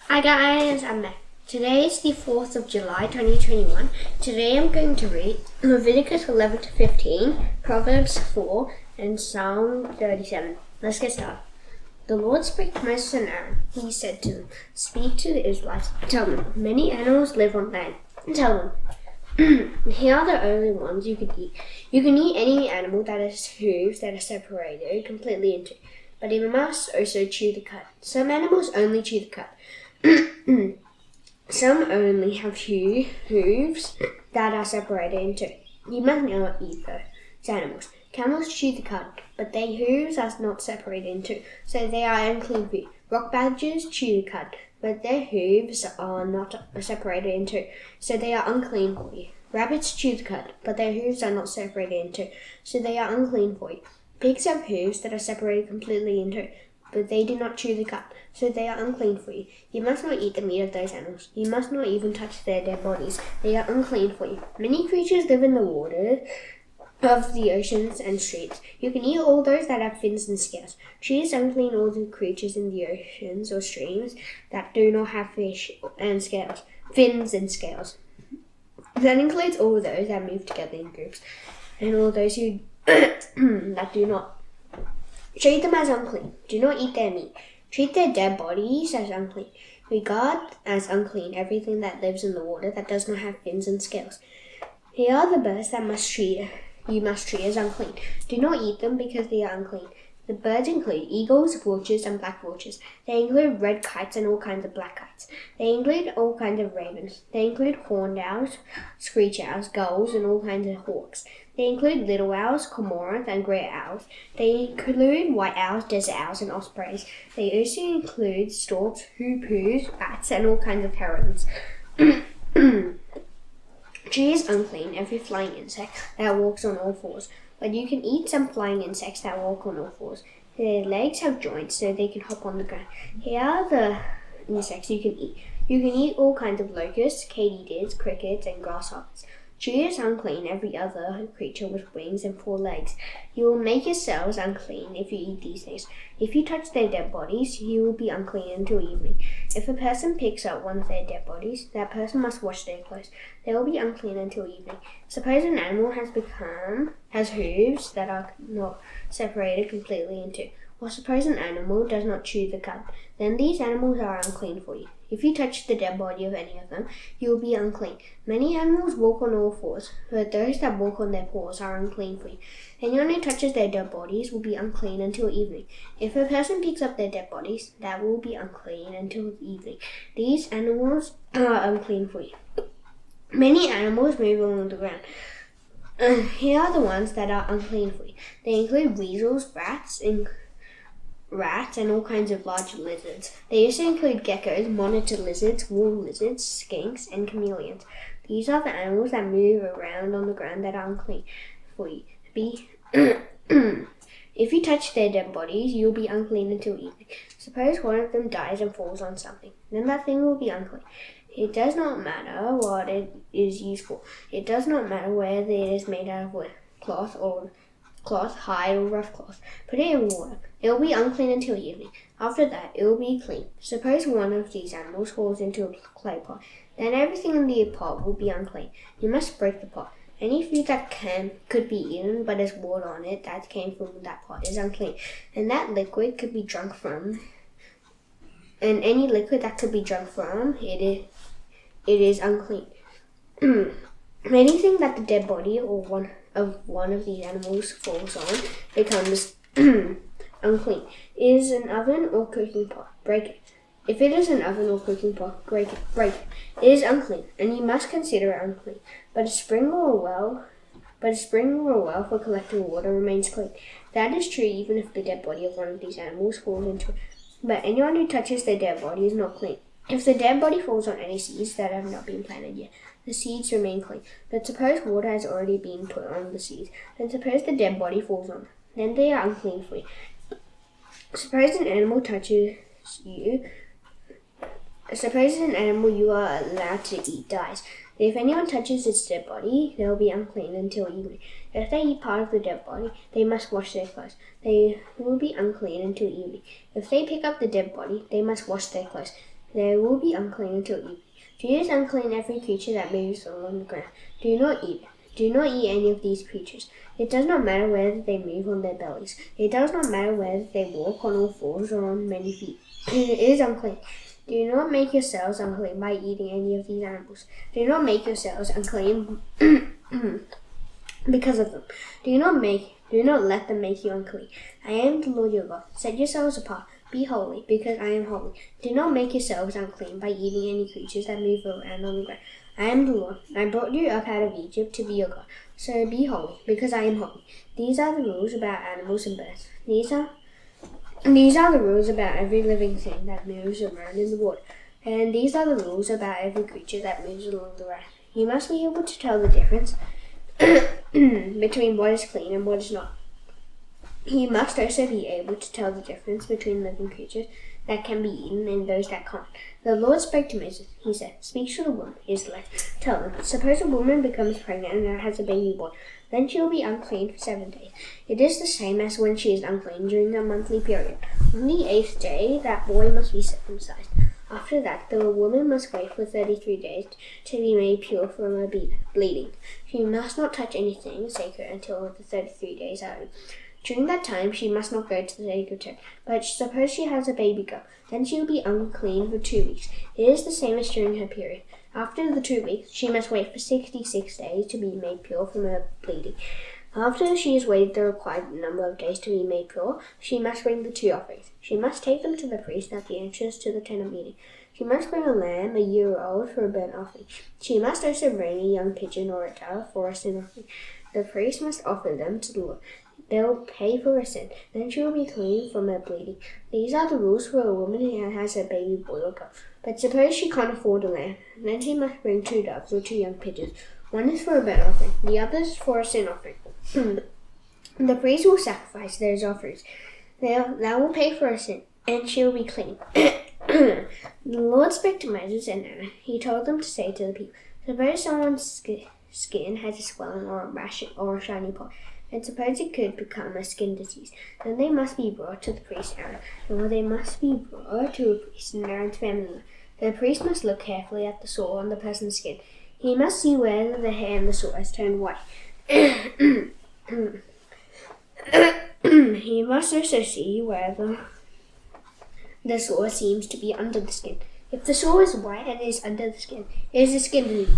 Hi guys, I'm Matt. Today is the 4th of July 2021. Today I'm going to read Leviticus 11 to 15, Proverbs 4, and Psalm 37. Let's get started. The Lord spoke to Moses and Aaron. He said to them, "Speak to the Israelites. Tell them, many animals live on land. Tell them, here are the only ones you can eat. You can eat any animal that has hooves that are separated completely into, but you must also chew the cud. Some animals only chew the cud. Some only have hooves that are separated into. You must not eat those animals. Camels chew the cud, but their hooves are not separated into, so they are unclean for you. Rock badgers chew the cud, but their hooves are not separated into, so they are unclean for you. Rabbits chew the cud, but their hooves are not separated into, so they are unclean for you. Pigs have hooves that are separated completely into, but they do not chew the cud, so they are unclean for you. You must not eat the meat of those animals. You must not even touch their dead bodies. They are unclean for you. Many creatures live in the water of the oceans and streams. You can eat all those that have fins and scales. Trees unclean all the creatures in the oceans or streams that do not have fins and scales. That includes all those that move together in groups, and all those who that do not. Treat them as unclean. Do not eat their meat. Treat their dead bodies as unclean. Regard as unclean everything that lives in the water that does not have fins and scales. Here are the birds that you must treat as unclean. Do not eat them because they are unclean. The birds include eagles, vultures, and black vultures. They include red kites and all kinds of black kites. They include all kinds of ravens. They include horned owls, screech owls, gulls, and all kinds of hawks. They include little owls, cormorants, and great owls. They include white owls, desert owls, and ospreys. They also include storks, hoopoes, bats, and all kinds of herons. Tree is unclean, every flying insect that walks on all fours, but you can eat some flying insects that walk on all fours. Their legs have joints so they can hop on the ground. Here are the insects you can eat. You can eat all kinds of locusts, katydids, crickets, and grasshoppers. Tree is unclean, every other creature with wings and 4 legs. You will make yourselves unclean if you eat these things. If you touch their dead bodies, you will be unclean until evening. If a person picks up one of their dead bodies, that person must wash their clothes. They will be unclean until evening. Suppose an animal has hooves that are not separated completely into, or suppose an animal does not chew the cud, then these animals are unclean for you. If you touch the dead body of any of them, you will be unclean. Many animals walk on all fours, but those that walk on their paws are unclean for you. Anyone who touches their dead bodies will be unclean until evening. If a person picks up their dead bodies, that will be unclean until evening. These animals are unclean for you. Many animals move along the ground. Here are the ones that are unclean for you. They include weasels, rats, and all kinds of large lizards. They also include geckos, monitor lizards, wool lizards, skinks, and chameleons. These are the animals that move around on the ground that are unclean for you. If you touch their dead bodies, you will be unclean until evening. Suppose one of them dies and falls on something, then that thing will be unclean. It does not matter what it is used for. It does not matter whether it is made out of wood, cloth, hide, or rough cloth. Put it in water. It will be unclean until evening. After that, it will be clean. Suppose one of these animals falls into a clay pot. Then everything in the pot will be unclean. You must break the pot. Any food that could be eaten but has water on it that came from that pot is unclean. And that liquid could be drunk from. And any liquid that could be drunk from, it is unclean. Anything that the dead body or one of these animals falls on becomes unclean. It is an oven or cooking pot. Break it. If it is an oven or cooking pot, break it. It is unclean, and you must consider it unclean. But a spring or a well for collecting water remains clean. That is true even if the dead body of one of these animals falls into it. But anyone who touches their dead body is not clean. If the dead body falls on any seeds that have not been planted yet, the seeds remain clean. But suppose water has already been put on the seeds, then suppose the dead body falls on them, then they are unclean for you. Suppose an animal you are allowed to eat dies. If anyone touches its dead body, they will be unclean until evening. If they eat part of the dead body, they must wash their clothes. They will be unclean until evening. If they pick up the dead body, they must wash their clothes. They will be unclean until evening. She is unclean every creature that moves along the ground. Do not eat it. Do not eat any of these creatures. It does not matter whether they move on their bellies. It does not matter whether they walk on all fours or on many feet. It is unclean. Do not make yourselves unclean by eating any of these animals. Do not make yourselves unclean because of them. Do not let them make you unclean. I am the Lord your God. Set yourselves apart. Be holy, because I am holy. Do not make yourselves unclean by eating any creatures that move around on the ground. I am the Lord. I brought you up out of Egypt to be your God. So be holy, because I am holy. These are the rules about animals and birds. These are the rules about every living thing that moves around in the water. And these are the rules about every creature that moves along the ground. You must be able to tell the difference between what is clean and what is not. You must also be able to tell the difference between living creatures that can be eaten and those that can't. The Lord spoke to Moses. He said, Speak to the woman, Israel. Tell them, suppose a woman becomes pregnant and has a baby boy. Then she will be unclean for 7 days. It is the same as when she is unclean during a monthly period. On the 8th day, that boy must be circumcised. After that, the woman must wait for 33 days to be made pure from her bleeding. She must not touch anything sacred until the 33 days are over. During that time, she must not go to the sacred tent. But suppose she has a baby girl, then she will be unclean for 2 weeks. It is the same as during her period. After the 2 weeks, she must wait for 66 days to be made pure from her bleeding. After she has waited the required number of days to be made pure, she must bring the 2 offerings. She must take them to the priest at the entrance to the tent of meeting. She must bring a lamb 1 year old for a burnt offering. She must also bring a young pigeon or a dove for a sin offering. The priest must offer them to the Lord. They will pay for her sin. Then she will be clean from her bleeding. These are the rules for a woman who has a baby boy or girl. But suppose she can't afford a lamb. Then she must bring 2 doves or 2 young pigeons. One is for a burnt offering. The other is for a sin offering. The priest will sacrifice those offerings. That will pay for her sin, and she will be clean. The Lord spoke to Moses and Aaron. He told them to say to the people, Suppose someone's skin has a swelling or a rash or a shiny pot, and suppose it could become a skin disease. Then they must be brought to the priest Aaron, or they must be brought to a priest in Aaron's family. The priest must look carefully at the sore on the person's skin. He must see whether the hair in the sore has turned white. He must also see whether the sore seems to be under the skin. If the sore is white and is under the skin, it is a skin disease.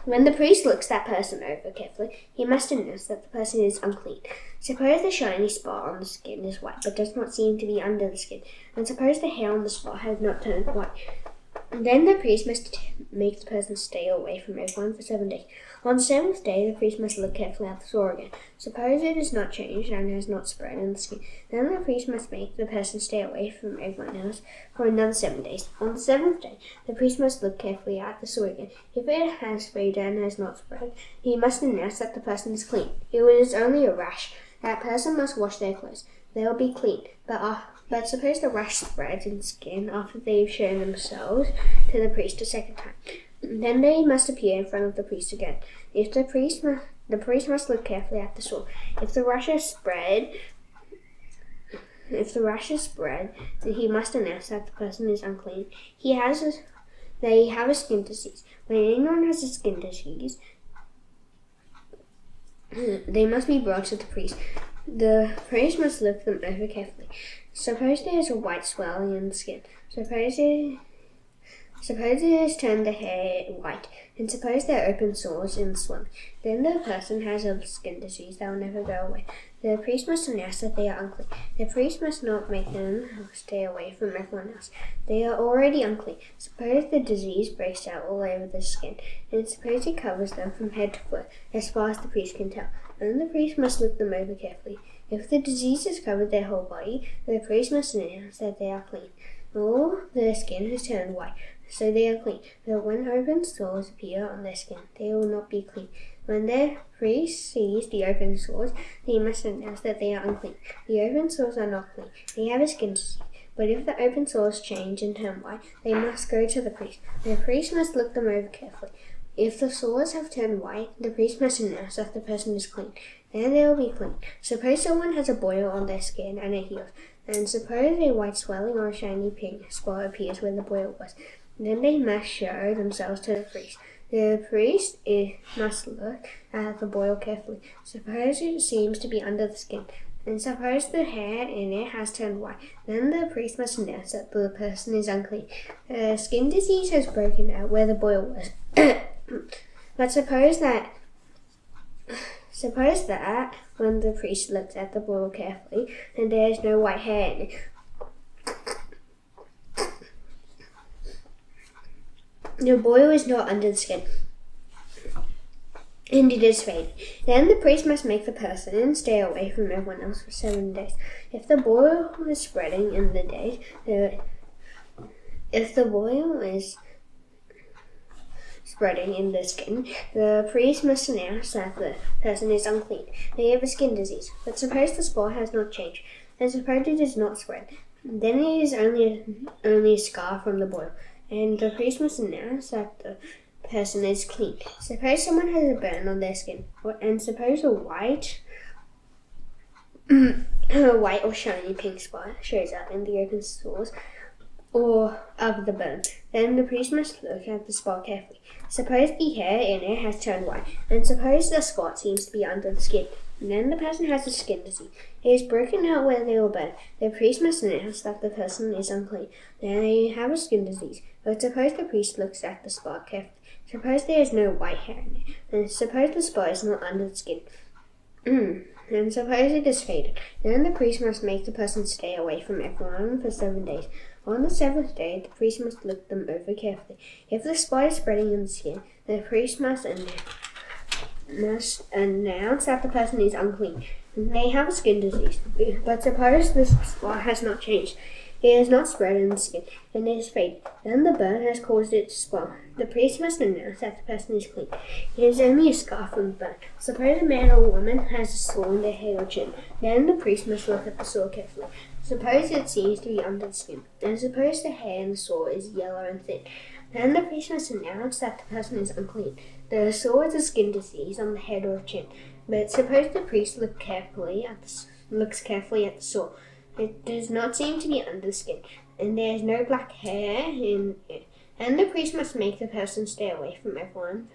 When the priest looks that person over carefully, he must announce that the person is unclean. Suppose the shiny spot on the skin is white but does not seem to be under the skin, and suppose the hair on the spot has not turned white. Then the priest must make the person stay away from everyone for 7 days. On the 7th day, the priest must look carefully at the sore again. Suppose it has not changed and has not spread in the skin. Then the priest must make the person stay away from everyone else for another 7 days. On the 7th day, the priest must look carefully at the sore again. If it has faded and has not spread, he must announce that the person is clean. If it is only a rash, that person must wash their clothes. They will be clean. But suppose the rash spreads in skin after they've shown themselves to the priest a second time. Then they must appear in front of the priest again. The priest must look carefully at the sore. If the rash has spread, then he must announce that the person is unclean. They have a skin disease. When anyone has a skin disease, they must be brought to the priest. The priest must look them over carefully. Suppose there is a white swelling in the skin. Suppose it has turned the hair white, and suppose there are open sores in the swelling. Then the person has a skin disease that will never go away. The priest must announce that they are unclean. The priest must not make them stay away from everyone else. They are already unclean. Suppose the disease breaks out all over the skin, and suppose it covers them from head to foot, as far as the priest can tell. Then the priest must look them over carefully. If the disease has covered their whole body, the priest must announce that they are clean. All their skin has turned white, so they are clean. But when open sores appear on their skin, they will not be clean. When the priest sees the open sores, he must announce that they are unclean. The open sores are not clean. They have a skin disease. But if the open sores change and turn white, they must go to the priest. The priest must look them over carefully. If the sores have turned white, the priest must announce that the person is clean. Then they will be clean. Suppose someone has a boil on their skin and it heals. And suppose a white swelling or a shiny pink spot appears where the boil was. Then they must show themselves to the priest. The priest must look at the boil carefully. Suppose it seems to be under the skin. And suppose the hair in it has turned white. Then the priest must announce that the person is unclean. Skin disease has broken out where the boil was. But suppose that when the priest looks at the boil carefully and there is no white hair in it, the boil is not under the skin, and it is faded. Then the priest must make the person stay away from everyone else for 7 days. If the boil is spreading in the days, if the boil is spreading in the skin, the priest must announce that the person is unclean. They have a skin disease. But suppose the spot has not changed, and suppose it is not spread. Then it is only a scar from the boil, and the priest must announce that the person is clean. Suppose someone has a burn on their skin, and suppose a white or shiny pink spot shows up in the open sores or of the burn. Then the priest must look at the spot carefully. Suppose the hair in it has turned white, and suppose the spot seems to be under the skin. Then the person has a skin disease. It is broken out where they were burned. The priest must announce that the person is unclean. Then they have a skin disease. But suppose the priest looks at the spot carefully. Suppose there is no white hair in it. And suppose the spot is not under the skin. And suppose it is faded. Then the priest must make the person stay away from everyone for 7 days. On the 7th day, the priest must look them over carefully. If the spot is spreading in the skin, the priest must announce that the person is unclean. They have a skin disease. But suppose the spot has not changed. It is not spread in the skin, and it is faded. Then the burn has caused it to swell. The priest must announce that the person is clean. It is only a scar from the burn. Suppose a man or woman has a sore on their head or chin. Then the priest must look at the sore carefully. Suppose it seems to be under the skin, and suppose the hair in the sore is yellow and thin. Then the priest must announce that the person is unclean. The sore is a skin disease on the head or chin. But suppose the priest looks carefully at the sore. It does not seem to be under the skin, and there is no black hair in it. And the priest must make the person stay away from everyone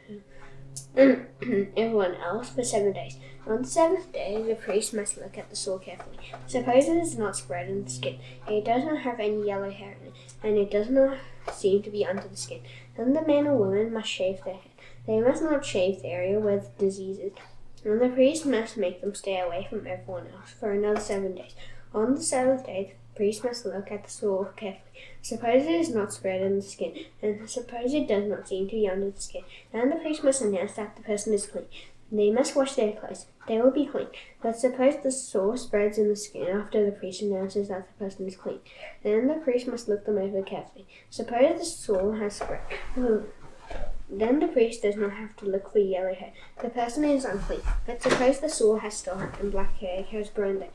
else for 7 days. On the 7th day, the priest must look at the sore carefully. Suppose it is not spread in the skin, it does not have any yellow hair in it, and it does not seem to be under the skin. Then the man or woman must shave their head. They must not shave the area where the disease is, and the priest must make them stay away from everyone else for another 7 days. On the 7th day, the priest must look at the sore carefully. Suppose it is not spread in the skin, and suppose it does not seem to be under the skin. Then the priest must announce that the person is clean. They must wash their clothes. They will be clean. But suppose the sore spreads in the skin after the priest announces that the person is clean. Then the priest must look them over carefully. Suppose the sore has spread. Then the priest does not have to look for yellow hair. The person is unclean. But suppose the sore has stopped and black hair has grown there,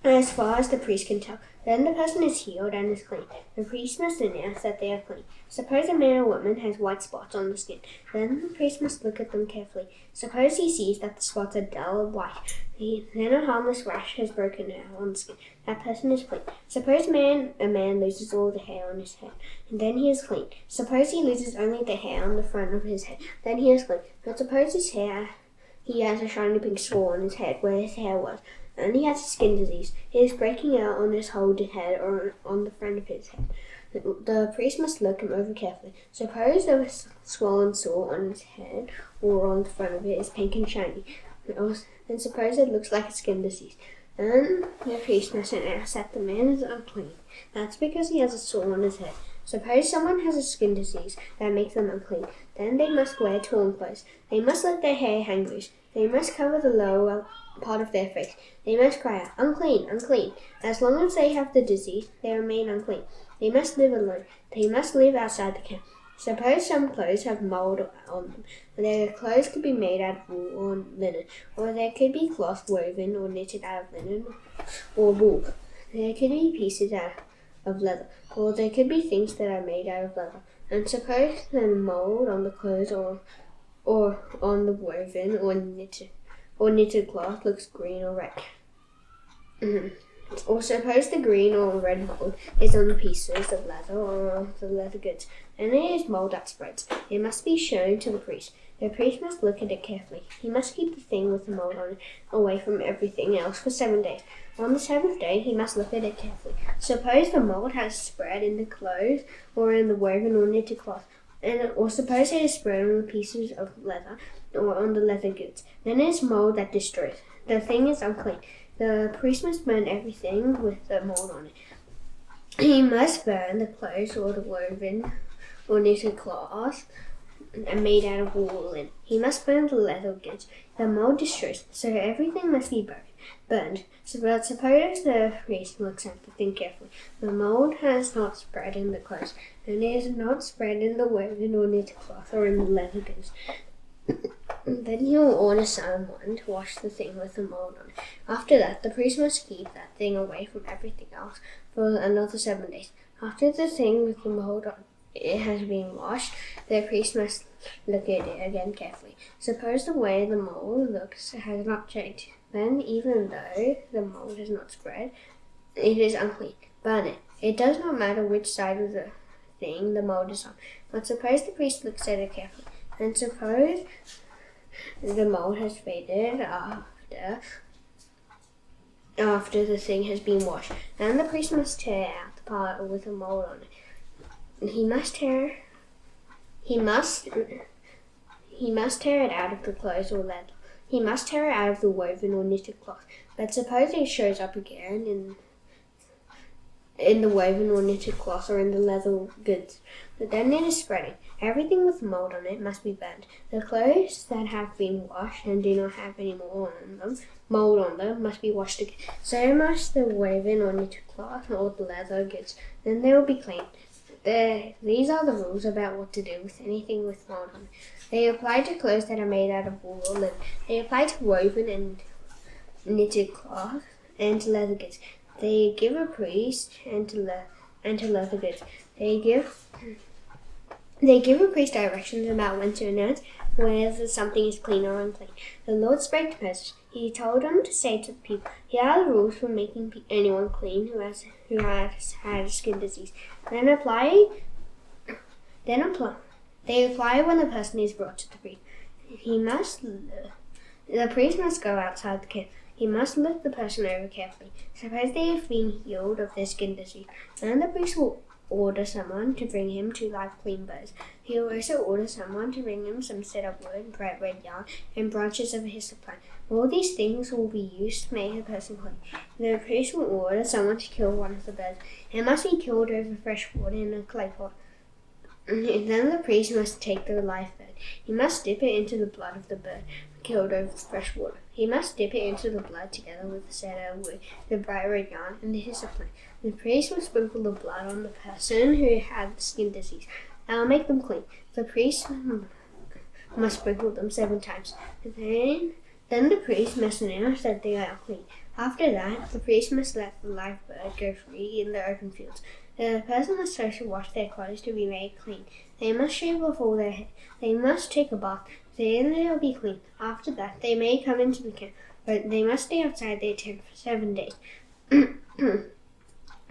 as far as the priest can tell. Then the person is healed and is clean. The priest must announce that they are clean. Suppose a man or woman has white spots on the skin. Then the priest must look at them carefully. Suppose he sees that the spots are dull white. Then a harmless rash has broken out on the skin. That person is clean. Suppose a man loses all the hair on his head, and then he is clean. Suppose he loses only the hair on the front of his head, then he is clean. But suppose he has a shiny pink sore on his head where his hair was, and he has a skin disease. It is breaking out on his whole head or on the front of his head. The priest must look him over carefully. Suppose there was a swollen sore on his head or on the front of it is pink and shiny, and suppose it looks like a skin disease. Then the priest must announce that the man is unclean. That's because he has a sore on his head. Suppose someone has a skin disease that makes them unclean. Then they must wear torn clothes. They must let their hair hang loose. They must cover the lower part of their face. They must cry out, "Unclean, unclean." As long as they have the disease, they remain unclean. They must live alone. They must live outside the camp. Suppose some clothes have mold on them. Their clothes could be made out of wool or linen, or there could be cloth woven or knitted out of linen or wool. There could be pieces out of leather, or there could be things that are made out of leather. And suppose the mold on the clothes or on the woven or knitted cloth looks green or red. Or suppose the green or red mold is on the pieces of leather or on the leather goods, and there is mold that spreads. It must be shown to the priest. The priest must look at it carefully. He must keep the thing with the mold on it away from everything else for 7 days. On the 7th day, he must look at it carefully. Suppose the mold has spread in the clothes or in the woven or knitted cloth, or suppose it is spread on the pieces of leather or on the leather goods. Then it is mold that destroys. The thing is unclean. The priest must burn everything with the mold on it. He must burn the clothes or the woven or knitted cloth and made out of wool or linen. He must burn the leather goods. The mold destroys, so everything must be burned. But suppose the priest looks at the thing carefully. The mold has not spread in the clothes, and it is not spread in the woven or knitted cloth or in the leather goods. Then he will order someone to wash the thing with the mold on it. After that, the priest must keep that thing away from everything else for another 7 days. After the thing with the mold on it has been washed, the priest must look at it again carefully. Suppose the way the mold looks has not changed. Then, even though the mold has not spread, it is unclean. Burn it. It does not matter which side of the thing the mold is on. But suppose the priest looks at it carefully. And suppose the mold has faded after the thing has been washed. Then the priest must tear out the part with the mold on it. He must tear it out of the clothes or leather. He must tear it out of the woven or knitted cloth. But suppose it shows up again in the woven or knitted cloth or in the leather goods. But then it is spreading. Everything with mold on it must be burned. The clothes that have been washed and do not have any mold on them must be washed again. So must the woven or knitted cloth or the leather goods. Then they will be clean. These are the rules about what to do with anything with mold on it. They apply to clothes that are made out of wool or linen. They apply to woven and knitted cloth and to leather goods. They give a priest and to leather goods. They give a priest directions about when to announce whether something is clean or unclean. The Lord spoke to Moses. He told him to say to the people, "Here are the rules for making anyone clean who has had a skin disease." They apply when the person is brought to the priest. The priest must go outside the camp. He must look the person over carefully. Suppose they have been healed of their skin disease. Then the priest will order someone to bring him 2 live clean birds. He will also order someone to bring him some cedar wood, bright red yarn, and branches of a hyssop plant. All these things will be used to make the person clean. The priest will order someone to kill one of the birds. It must be killed over fresh water in a clay pot. Then the priest must take the live bird. He must dip it into the blood of the bird killed over fresh water. He must dip it into the blood together with the cedar wood, the bright red yarn, and the hyssop plant. The priest will sprinkle the blood on the person who had the skin disease. That will make them clean. The priest must sprinkle them 7 times. Then the priest must announce that they are clean. After that, the priest must let the live bird go free in the open fields. The person must also wash their clothes to be made clean. They must shave off all their hair. They must take a bath. Then they will be clean. After that, they may come into the camp, but they must stay outside their tent for 7 days.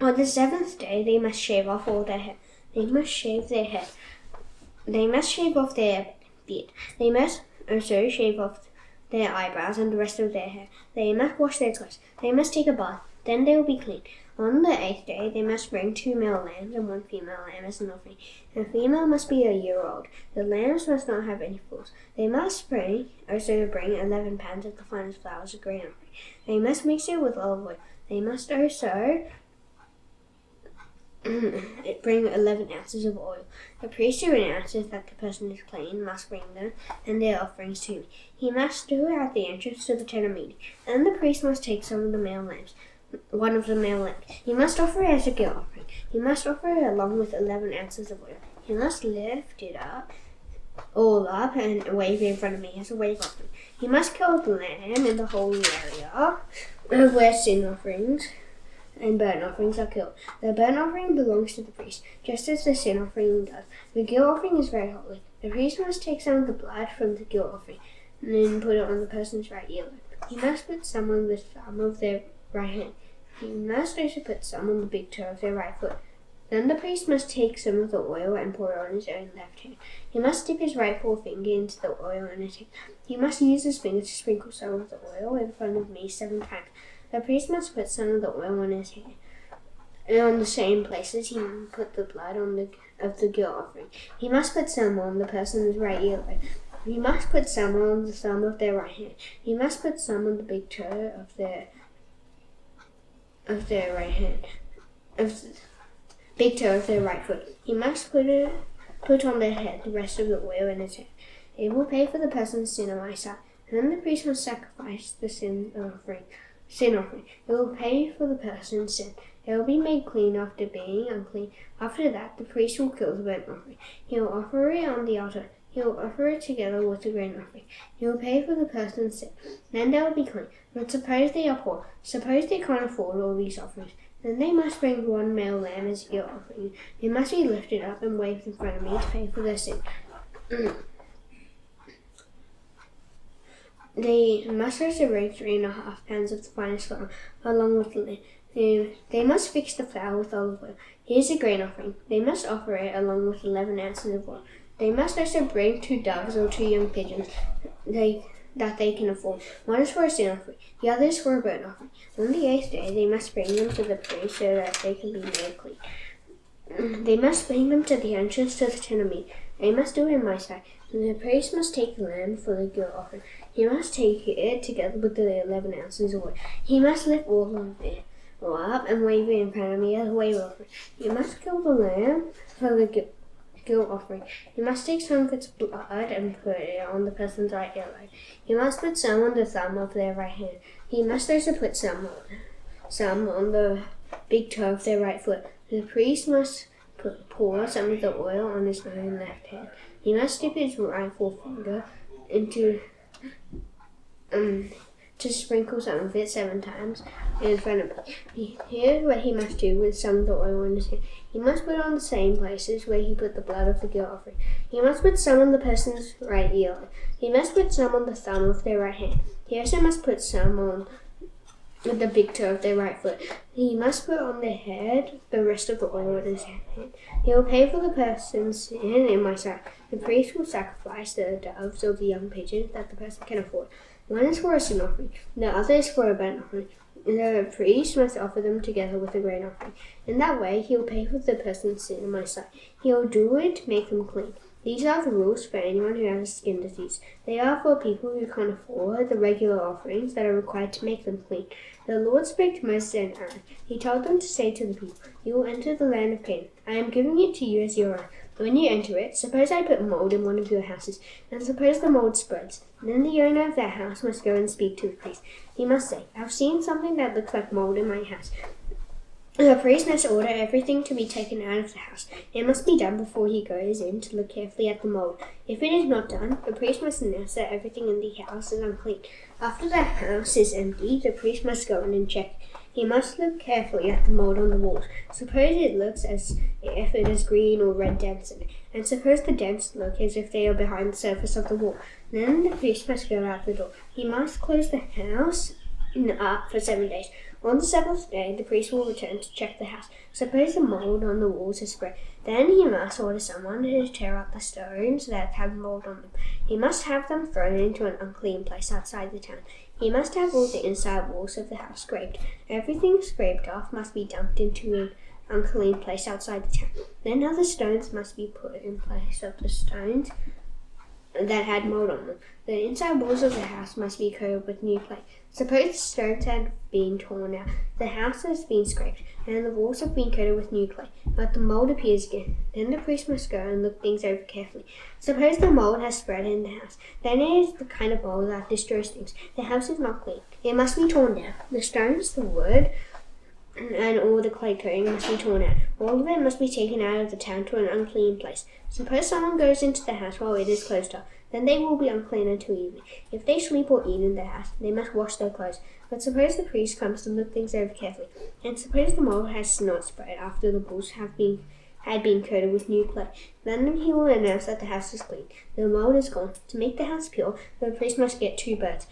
On the 7th day, they must shave off all their hair. They must shave their head. They must shave off their beard. They must also shave off their eyebrows and the rest of their hair. They must wash their clothes. They must take a bath. Then they will be clean. On the 8th day, they must bring 2 male lambs and 1 female lamb as an offering. The female must be a year old. The lambs must not have any foals. They must also bring 11 pounds of the finest flour as a grain offering. They must mix it with olive oil. They must also bring 11 ounces of oil. The priest who announces that the person is clean must bring them and their offerings to me. He must do it at the entrance to the tent of meeting. Then the priest must take one of the male lambs. He must offer it as a guilt offering. He must offer it along with 11 ounces of oil. He must lift it all up and wave it in front of me as a wave offering. He must kill the lamb in the holy area where sin offerings and burnt offerings are killed. The burnt offering belongs to the priest, just as the sin offering does. The guilt offering is very holy. The priest must take some of the blood from the guilt offering and then put it on the person's right earlobe. He must put some on the thumb of their right hand. He must also put some on the big toe of their right foot. Then the priest must take some of the oil and pour it on his own left hand. He must dip his right forefinger into the oil on his hand. He must use his finger to sprinkle some of the oil in front of me 7 times. The priest must put some of the oil on his hand. And on the same places he put the blood of the guilt offering. He must put some on the person's right earlobe. He must put some on the thumb of their right hand. He must put some on the big toe of their right hand, big toe of their right foot. He must put on their head the rest of the oil in his hand. It will pay for the person's sin on my side. And then the priest must sacrifice the sin offering. It will pay for the person's sin. It will be made clean after being unclean. After that, the priest will kill the burnt offering. He will offer it on the altar. He will offer it together with the grain offering. He will pay for the person's sin. Then they will be clean. But suppose they are poor. Suppose they can't afford all these offerings. Then they must bring 1 male lamb as a guilt offering. It must be lifted up and waved in front of me to pay for their sin. They must also bring 3.5 pounds of the finest flour, along with the lamb. They must fix the flour with olive oil. Here's a grain offering. They must offer it along with 11 ounces of oil. They must also bring 2 doves or 2 young pigeons that they can afford. One is for a sin offering, the other is for a burnt offering. On the 8th day, they must bring them to the priest so that they can be made clean. They must bring them to the entrance to the tent of meeting. They must do it in my sight. The priest must take the lamb for the guilt offering. He must take it together with the 11 ounces of oil. He must lift all of it up and wave it in front of me as a wave offering. You must kill the lamb for the guilt offering. You must take some of its blood and put it on the person's right earlobe. You must put some on the thumb of their right hand. He must also put some on the big toe of their right foot. The priest must pour some of the oil on his own left hand. He must dip his right forefinger into to sprinkle some of it 7 times in front of him. Here's what he must do with some of the oil in his hand. He must put on the same places where he put the blood of the guilt offering. He must put some on the person's right ear. He must put some on the thumb of their right hand. He also must put some on the big toe of their right foot. He must put on their head the rest of the oil in his hand. He will pay for the person's sin in my sight. The priest will sacrifice the doves or the young pigeons that the person can afford. One is for a sin offering, the other is for a burnt offering. The priest must offer them together with a grain offering. In that way, he will pay for the person's sin in my sight. He will do it to make them clean. These are the rules for anyone who has a skin disease. They are for people who can't afford the regular offerings that are required to make them clean. The Lord spoke to Moses and Aaron. He told them to say to the people, "You will enter the land of Canaan. I am giving it to you as your own. When you enter it, suppose I put mold in one of your houses, and suppose the mold spreads. Then the owner of that house must go and speak to the priest. He must say, 'I've seen something that looks like mold in my house.' The priest must order everything to be taken out of the house. It must be done before he goes in to look carefully at the mold. If it is not done, the priest must announce that everything in the house is unclean. After the house is empty, the priest must go in and check. He must look carefully at the mold on the walls. Suppose it looks as if it has green or red dents in it, and suppose the dents look as if they are behind the surface of the wall. Then the priest must go out the door. He must close the house up for 7 days. On the 7th day, the priest will return to check the house. Suppose the mold on the walls is spread. Then he must order someone to tear out the stones that have mold on them. He must have them thrown into an unclean place outside the town. He must have all the inside walls of the house scraped. Everything scraped off must be dumped into an unclean place outside the town. Then other stones must be put in place of the stones that had mold on them. The inside walls of the house must be coated with new clay. Suppose the stones had been torn out, the house has been scraped, and the walls have been coated with new clay, but the mold appears again. Then the priest must go and look things over carefully. Suppose the mold has spread in the house. Then it is the kind of mold that destroys things. The house is not clean. It must be torn down. The stones, the wood, and all the clay coating must be torn out. All of it must be taken out of the town to an unclean place. Suppose someone goes into the house while it is closed up. Then they will be unclean until evening. If they sleep or eat in the house, they must wash their clothes. But suppose the priest comes to look things over carefully, and suppose the mold has not spread after the walls had been coated with new clay. Then he will announce that the house is clean. The mold is gone. To make the house pure, the priest must get 2 birds.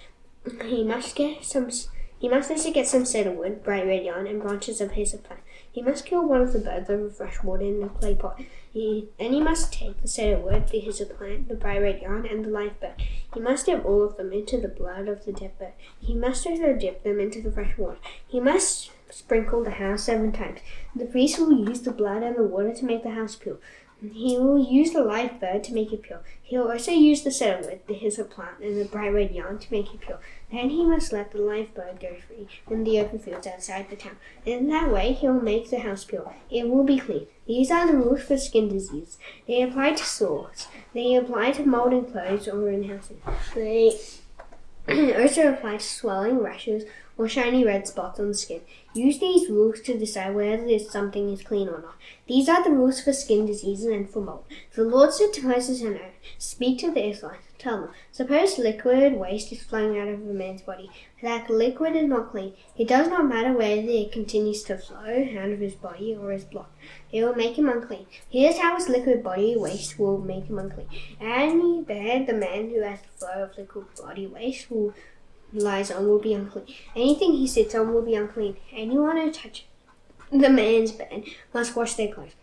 He must get some He must also get some cedar wood, bright red yarn, and branches of hyssop plant. He must kill one of the birds over fresh water in a clay pot. Then he must take the cedar wood, the hyssop plant, the bright red yarn, and the live bird. He must dip all of them into the blood of the dead bird. He must also dip them into the fresh water. He must sprinkle the house 7 times. The priest will use the blood and the water to make the house pure. He will use the live bird to make it pure. He will also use the cedar wood, the hyssop plant, and the bright red yarn to make it pure. Then he must let the live bird go free in the open fields outside the town. In that way he will make the house pure. It will be clean. These are the rules for skin disease. They apply to sores. They apply to mold in clothes or in houses. They also apply to swelling, rashes, or shiny red spots on the skin. Use these rules to decide whether something is clean or not. These are the rules for skin diseases and for mold. The Lord said to Moses and Aaron, "Speak to the Israelites. Tell them, suppose liquid waste is flowing out of a man's body. That liquid is not clean. It does not matter whether it continues to flow out of his body or is blocked. It will make him unclean. Here's how his liquid body waste will make him unclean. Any bed the man who has the flow of liquid body waste lies on will be unclean. Anything he sits on will be unclean. Anyone who touches the man's bed must wash their clothes.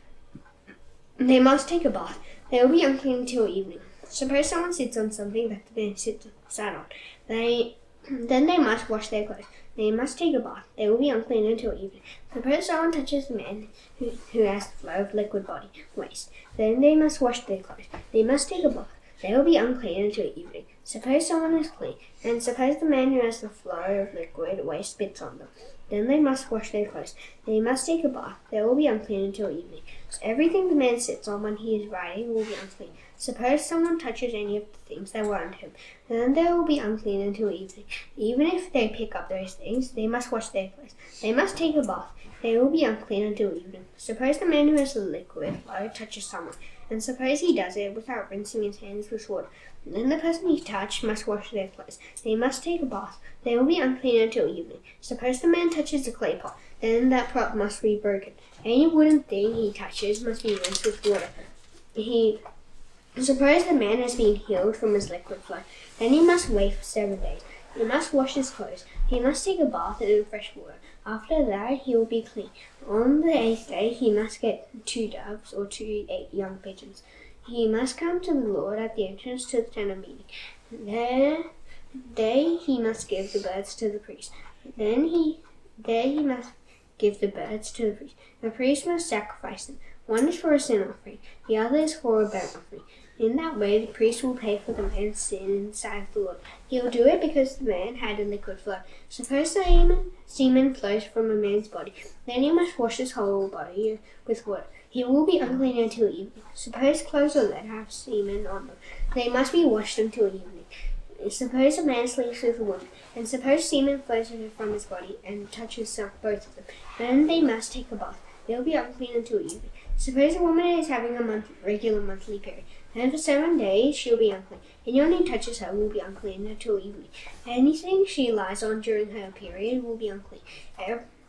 They must take a bath. They will be unclean until evening. Suppose someone sits on something that the man sat on. Then they must wash their clothes. They must take a bath. They will be unclean until evening. Suppose someone touches the man who has the flow of liquid body waste. Then they must wash their clothes. They must take a bath. They will be unclean until evening. Suppose someone is clean, and suppose the man who has the flow of liquid waste spits on them. Then they must wash their clothes. They must take a bath. They will be unclean until evening. So everything the man sits on when he is riding will be unclean. Suppose someone touches any of the things that were on him, then they will be unclean until evening. Even if they pick up those things, they must wash their clothes. They must take a bath. They will be unclean until evening. Suppose the man who has the liquid flow touches someone, and suppose he does it without rinsing his hands with water. Then the person he touched must wash their clothes. They must take a bath. They will be unclean until evening. Suppose the man touches a clay pot, then that pot must be broken. Any wooden thing he touches must be rinsed with water. Suppose the man has been healed from his liquid flow, then he must wait for 7 days. He must wash his clothes. He must take a bath in fresh water. After that, he will be clean. On the 8th day, he must get 2 doves or 2 young pigeons. He must come to the Lord at the entrance to the tent of meeting. There he must give the birds to the priest. There he must give the birds to the priest. The priest must sacrifice them. One is for a sin offering, the other is for a burnt offering. In that way, the priest will pay for the man's sin in the sight of the Lord. He will do it because the man had a liquid flow. Suppose the semen flows from a man's body. Then he must wash his whole body with water. He will be unclean until evening. Suppose clothes or leather have semen on them. They must be washed until evening. Suppose a man sleeps with a woman, and suppose semen flows from his body and touches both of them. Then they must take a bath. They will be unclean until evening. Suppose a woman is having a regular monthly period. Then for 7 days she will be unclean. Anyone who touches her will be unclean until evening. Anything she lies on during her period will be unclean.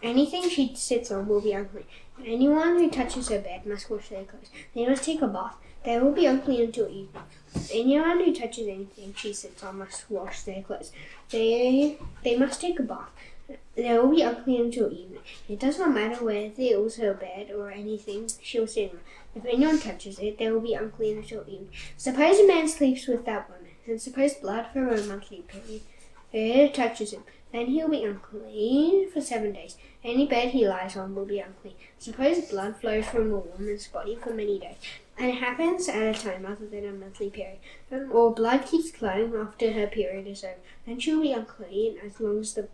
Anything she sits on will be unclean. Anyone who touches her bed must wash their clothes. They must take a bath. They will be unclean until evening. Anyone who touches anything she sits on must wash their clothes. They must take a bath. They will be unclean until evening. It does not matter whether it was her bed or anything she was sitting on. If anyone touches it, they will be unclean until evening. Suppose a man sleeps with that woman, and suppose blood from a monthly period touches him, then he will be unclean for 7 days. Any bed he lies on will be unclean. Suppose blood flows from a woman's body for many days, and it happens at a time other than a monthly period, or blood keeps flowing after her period is over, then she will be unclean as long as the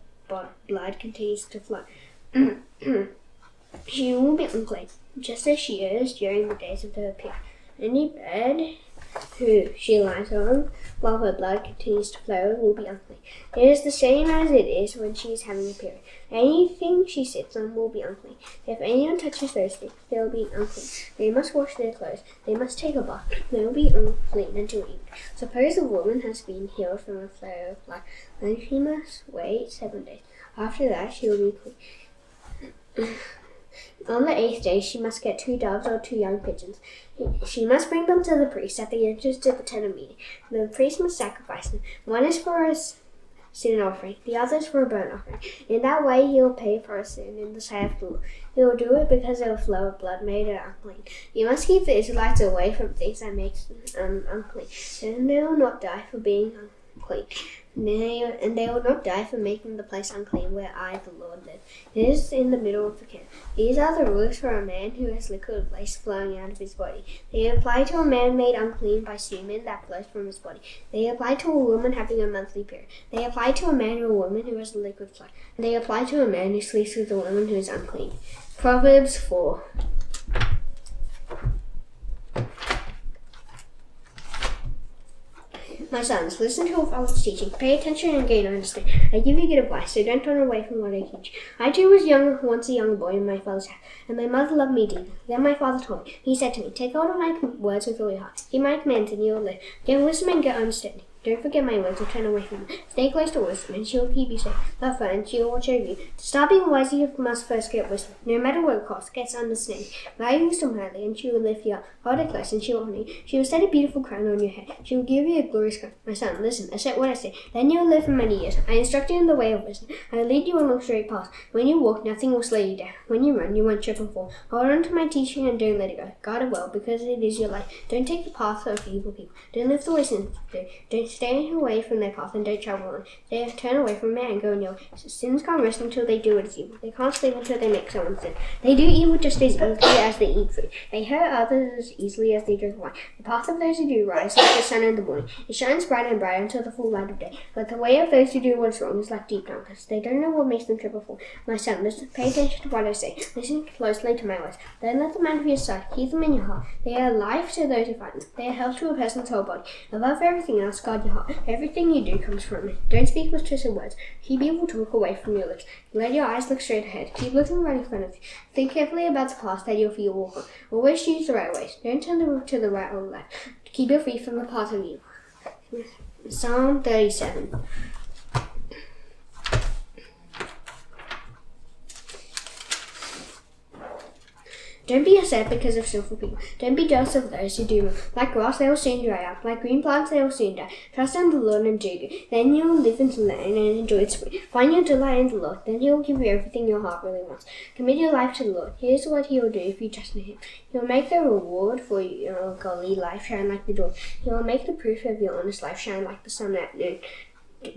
blood continues to flow. She will be unclean, just as she is during the days of her period. Any bed who she lies on while her blood continues to flow will be unclean. It is the same as it is when she is having a period. Anything she sits on will be unclean. If anyone touches those things, they will be unclean. They must wash their clothes. They must take a bath. They will be unclean until evening. Suppose a woman has been healed from a flow of blood, then she must wait 7 days. After that, she will be clean. On the 8th day, she must get 2 doves or 2 young pigeons. She must bring them to the priest at the entrance to the tent of meeting. The priest must sacrifice them. One is for a sin offering, the others for a burnt offering. In that way he will pay for a sin in the sight of the Lord. He will do it because they will flow of blood made unclean. You must keep the Israelites away from things that make them unclean. Then they will not die for being unclean. And they will not die for making the place unclean where I, the Lord, live. It is in the middle of the camp. These are the rules for a man who has liquid waste flowing out of his body. They apply to a man made unclean by semen that flows from his body. They apply to a woman having a monthly period. They apply to a man or a woman who has a liquid flow. They apply to a man who sleeps with a woman who is unclean. Proverbs 4. My sons, listen to your father's teaching. Pay attention and gain understanding. I give you good advice, so don't turn away from what I teach. I too was once a young boy in my father's house, and my mother loved me deeply. Then my father told me. He said to me, take hold of my words with all your heart. Keep my commands and you will live. Get wisdom and get understanding. Don't forget my words or turn away from them. Stay close to wisdom, and she will keep you safe. Love her, and she will watch over you. To start being wise, you must first get wisdom. No matter what it costs, get understanding. Value wisdom highly, and she will lift you up. Hold her close, and she will honor you. She will set a beautiful crown on your head. She will give you a glorious crown. My son, listen, accept what I say. Then you will live for many years. I instruct you in the way of wisdom. I will lead you along straight paths. When you walk, nothing will slow you down. When you run, you won't trip and fall. Hold on to my teaching and don't let it go. Guard it well, because it is your life. Don't take the path of evil people. Don't live the way sinners do. Don't stay away from their path and don't travel on. They turn away from it and go in your way. Sins can't rest until they do what is evil. They can't sleep until they make someone sin. They do evil just as easily as they eat food. They hurt others as easily as they drink wine. The path of those who do rise like the sun in the morning. It shines bright and bright until the full light of day. But the way of those who do what is wrong is like deep darkness. They don't know what makes them trip or fall. My son, listen, pay attention to what I say. Listen closely to my words. Don't let them out of your sight. Keep them in your heart. They are life to those who find them. They are health to a person's whole body. Above everything else, guard your heart. Everything you do comes from it. Don't speak with twisted words. Keep evil talk away from your lips. Let your eyes look straight ahead. Keep looking right in front of you. Think carefully about the path that your feet walk on. Always choose the right ways. Don't turn to the right or the left. Keep your feet from the path of evil. Psalm 37. Don't be upset because of sinful people. Don't be jealous of those who do wrong. Like grass, they will soon dry up. Like green plants, they will soon die. Trust in the Lord and do good. Then you will live in the land and enjoy its fruit. Find your delight in the Lord. Then He will give you everything your heart really wants. Commit your life to the Lord. Here's what He will do if you trust in Him. He will make the reward for your godly life shine like the dawn. He will make the proof of your honest life shine like the sun at noon.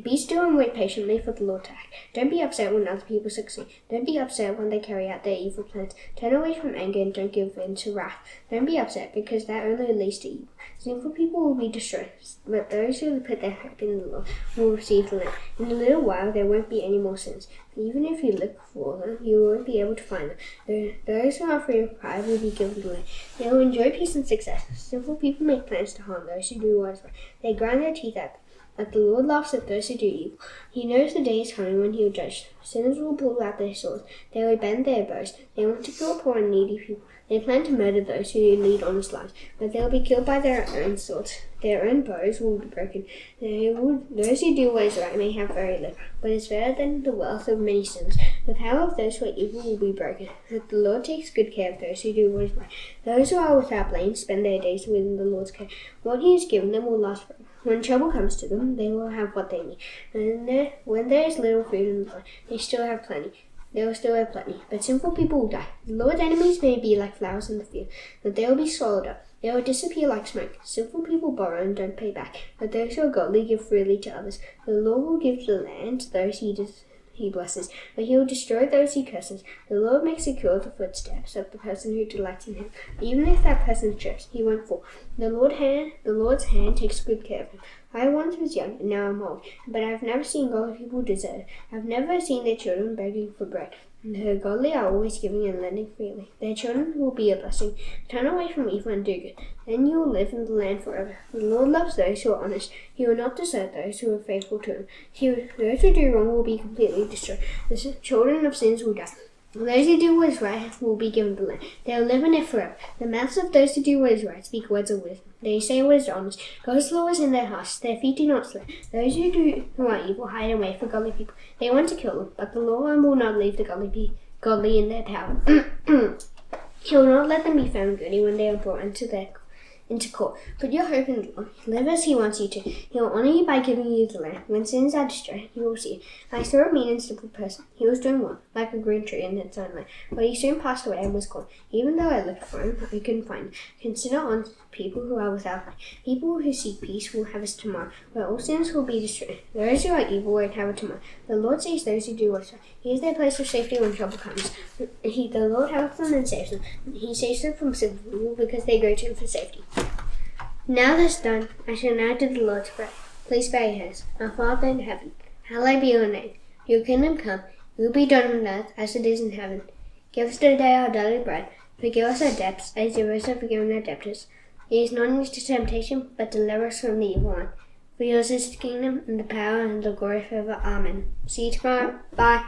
Be still and wait patiently for the Lord to act. Don't be upset when other people succeed. Don't be upset when they carry out their evil plans. Turn away from anger and don't give in to wrath. Don't be upset because that only leads to evil. Sinful people will be destroyed, but those who put their hope in the Lord will receive the land. In a little while there won't be any more sins. Even if you look for them, you won't be able to find them. Those who are free of pride will be given the land. They will enjoy peace and success. Sinful people make plans to harm those who do what is right. They grind their teeth at them. But the Lord laughs at those who do evil. He knows the day is coming when He will judge. Sinners will pull out their swords. They will bend their bows. They want to kill poor and needy people. They plan to murder those who lead honest lives, but they will be killed by their own swords. Their own bows will be broken. Those who do what is right may have very little, but it's better than the wealth of many sinners. The power of those who are evil will be broken. But the Lord takes good care of those who do what is right. Those who are without blame spend their days within the Lord's care. What He has given them will last forever. When trouble comes to them, they will have what they need. And when there is little food in the land, they still have plenty. They will still have plenty. But sinful people will die. The Lord's enemies may be like flowers in the field, but they will be swallowed up. They will disappear like smoke. Sinful people borrow and don't pay back, but those who are godly give freely to others. The Lord will give the land to those He blesses, but He will destroy those He curses. The Lord makes secure the footsteps of the person who delights in Him. Even if that person trips, he won't fall. The Lord's hand takes good care of him. I once was young, and now I'm old, but I have never seen godly people deserted. I have never seen their children begging for bread. The godly are always giving and lending freely. Their children will be a blessing. Turn away from evil and do good. Then you will live in the land forever. The Lord loves those who are honest. He will not desert those who are faithful to Him. Those who do wrong will be completely destroyed. The children of sins will die. Those who do what is right will be given the land. They will live in it forever. The mouths of those who do what is right speak words of wisdom. They say what is honest. God's law is in their hearts. Their feet do not slip. Those who are evil hide away for godly people. They want to kill them, but the Lord will not leave the godly in their power. He will not let them be found guilty when they are brought into their into court. Put your hope in the Lord. Live as He wants you to. He will honor you by giving you the land. When sins are destroyed, you will see. I saw a mean and simple person. He was doing well, like a green tree in its own land. But he soon passed away and was gone. Even though I looked for him, I couldn't find him. Consider on people who are without life. People who seek peace will have us tomorrow, where all sins will be destroyed. Those who are evil won't have it tomorrow. The Lord sees those who do what's right. He is their place of safety when trouble comes. The Lord helps them and saves them. He saves them from evil because they go to Him for safety. Now that's done, I shall now do the Lord's Prayer. Please bow your heads. Our Father in heaven, hallowed be your name. Your kingdom come, your will be done on earth as it is in heaven. Give us today our daily bread. Forgive us our debts, as you also have forgiven our debtors. Lead us not into temptation, but deliver us from the evil one. For yours is the kingdom, and the power, and the glory forever. Amen. See you tomorrow. Bye.